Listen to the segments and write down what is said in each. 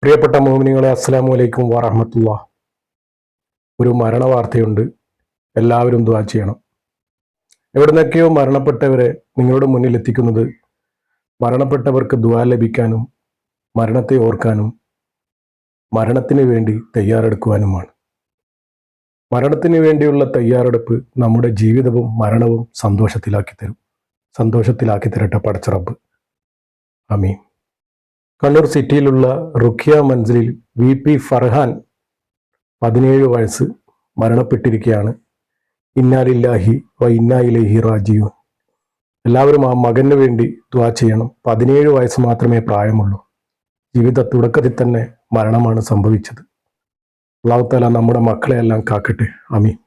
പ്രിയപ്പെട്ട മോമിനികളെ, അസ്സലാമു അലൈക്കും വറഹ്മത്തുള്ളാഹ്. ഒരു മരണ വാർത്തയുണ്ട്. എല്ലാവരും ദുആ ചെയ്യണം. എവിടുന്നൊക്കെയോ മരണപ്പെട്ടവരെ നിങ്ങളുടെ മുന്നിൽ എത്തിക്കുന്നത് മരണപ്പെട്ടവർക്ക് ദുആ ലഭിക്കാനും മരണത്തെ ഓർക്കാനും മരണത്തിന് വേണ്ടി തയ്യാറെടുക്കുവാനുമാണ്. മരണത്തിന് വേണ്ടിയുള്ള തയ്യാറെടുപ്പ് നമ്മുടെ ജീവിതവും മരണവും സന്തോഷത്തിലാക്കി തരട്ടെ പടച്ച റബ്ബ്. ആമീൻ. കണ്ണൂർ സിറ്റിയിലുള്ള റുഖിയ മൻസിലിൽ VP ഫർഹാൻ 17 വയസ്സ് മരണപ്പെട്ടിരിക്കുകയാണ്. ഇന്നാ ലില്ലാഹി വ ഇന്നാ ഇലൈഹി റാജിഊൻ. എല്ലാവരും ആ മകന് വേണ്ടി ദുആ ചെയ്യണം. 17 വയസ്സ് മാത്രമേ പ്രായമുള്ളൂ. ജീവിത തുടക്കത്തിൽ തന്നെ മരണമാണ് സംഭവിച്ചത്. അല്ലാഹു തആല നമ്മുടെ മക്കളെയെല്ലാം കാക്കട്ടെ. ആമീൻ.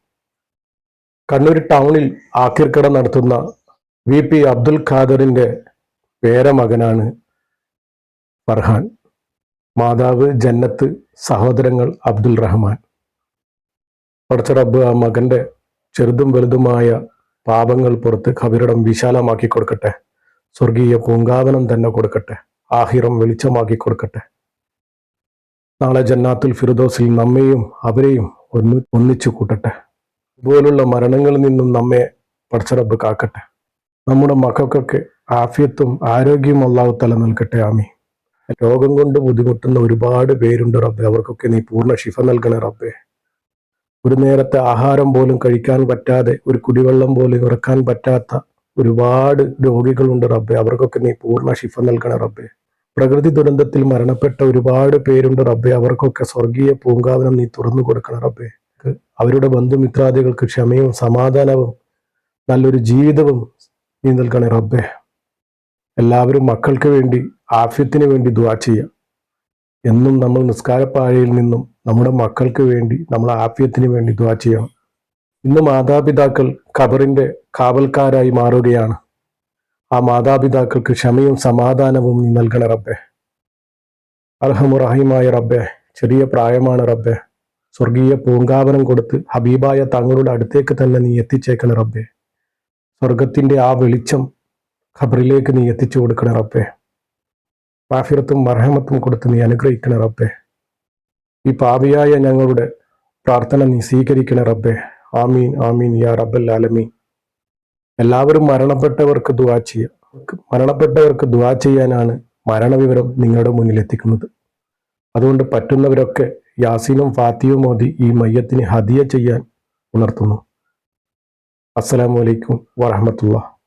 കണ്ണൂർ ടൗണിൽ ആഖിർ കട നടത്തുന്ന VP അബ്ദുൽ ഖാദറിന്റെ പേരമകനാണ് ഫർഹാൻ. മാതാവ് ജന്നത്ത്, സഹോദരങ്ങൾ അബ്ദുൽ റഹ്മാൻ. പടച്ച റബ്ബ് ആ മകന്റെ ചെറുതും വലുതുമായ പാപങ്ങൾ പുറത്ത് ഖബറിടം വിശാലമാക്കി കൊടുക്കട്ടെ. സ്വർഗീയ പൂങ്കാവനം തന്നെ കൊടുക്കട്ടെ. ആഹിറം വെളിച്ചമാക്കി കൊടുക്കട്ടെ. നാളെ ജന്നാത്തുൽ ഫിർദൗസിൽ നമ്മെയും അവരെയും ഒന്നിച്ചു കൂട്ടട്ടെ. ഇതുപോലുള്ള മരണങ്ങളിൽ നിന്നും നമ്മെ പടച്ച റബ്ബ് കാക്കട്ടെ. നമ്മുടെ മക്കൾക്കൊക്കെ ആഫിയത്തും ആരോഗ്യവും അല്ലാഹു തആല നൽകട്ടെ. ആമീൻ. രോഗം കൊണ്ട് ബുദ്ധിമുട്ടുന്ന ഒരുപാട് പേരുണ്ട് റബ്ബെ. അവർക്കൊക്കെ നീ പൂർണ്ണ ശിഫ നൽകണേ റബ്ബെ. ഒരു നേരത്തെ ആഹാരം പോലും കഴിക്കാൻ പറ്റാതെ, ഒരു കുടിവെള്ളം പോലും ഇറക്കാൻ പറ്റാത്ത ഒരുപാട് രോഗികളുണ്ട് റബ്ബെ. അവർക്കൊക്കെ നീ പൂർണ്ണ ശിഫ നൽകണേ റബ്ബെ. പ്രകൃതി ദുരന്തത്തിൽ മരണപ്പെട്ട ഒരുപാട് പേരുണ്ട് റബ്ബെ. അവർക്കൊക്കെ സ്വർഗീയ പൂങ്കാവനം നീ തുറന്നു കൊടുക്കണം റബ്ബെ. അവരുടെ ബന്ധുമിത്രാദികൾക്ക് ക്ഷമയും സമാധാനവും നല്ലൊരു ജീവിതവും നീ നൽകണേ റബ്ബെ. എല്ലാവരും മക്കൾക്ക് വേണ്ടി ആഫിയത്തിന് വേണ്ടി ദുആ ചെയ്യാം. എന്നും നമ്മൾ നിസ്കാരപ്പാഴയിൽ നിന്നും നമ്മുടെ മക്കൾക്ക് വേണ്ടി, നമ്മൾ ആഫിയത്തിന് വേണ്ടി ദുആ ചെയ്യണം. ഇന്ന് മാതാപിതാക്കൾ ഖബറിന്റെ കാവൽക്കാരായി മാറുകയാണ്. ആ മാതാപിതാക്കൾക്ക് ക്ഷമയും സമാധാനവും നീ നൽകണ റബ്ബെ. അർഹമുറഹീമായ റബ്ബെ, ചെറിയ പ്രായമാണ് റബ്ബെ. സ്വർഗീയ പൂങ്കാവനം കൊടുത്ത് ഹബീബായ തങ്ങളുടെ അടുത്തേക്ക് തന്നെ നീ എത്തിച്ചേക്കണ റബ്ബെ. സ്വർഗത്തിന്റെ ആ വെളിച്ചം ഖബറിലേക്ക് നീ എത്തിച്ചു കൊടുക്കണ റബ്ബെ. മാഫിറത്തും മർഹമത്തും കൊടുത്ത് നീ അനുഗ്രഹിക്കണ റബ്ബെ. ഈ പാപിയായ ഞങ്ങളുടെ പ്രാർത്ഥന നീ സ്വീകരിക്കണ റബ്ബെ. ആമീൻ ആമീൻ യാ റബ്ബൽ ആലമീൻ. എല്ലാവരും മരണപ്പെട്ടവർക്ക് ദുആ ചെയ്യുക. മരണപ്പെട്ടവർക്ക് ദുആ ചെയ്യാനാണ് മരണവിവരം നിങ്ങളുടെ മുന്നിൽ എത്തിക്കുന്നത്. അതുകൊണ്ട് പറ്റുന്നവരൊക്കെ യാസീനും ഫാത്തിയും ഓതി ഈ മയ്യത്തിന് ഹദിയ ചെയ്യാൻ ഉണർത്തുന്നു. അസ്സലാമു അലൈക്കും വറഹ്മത്തുള്ളാഹി.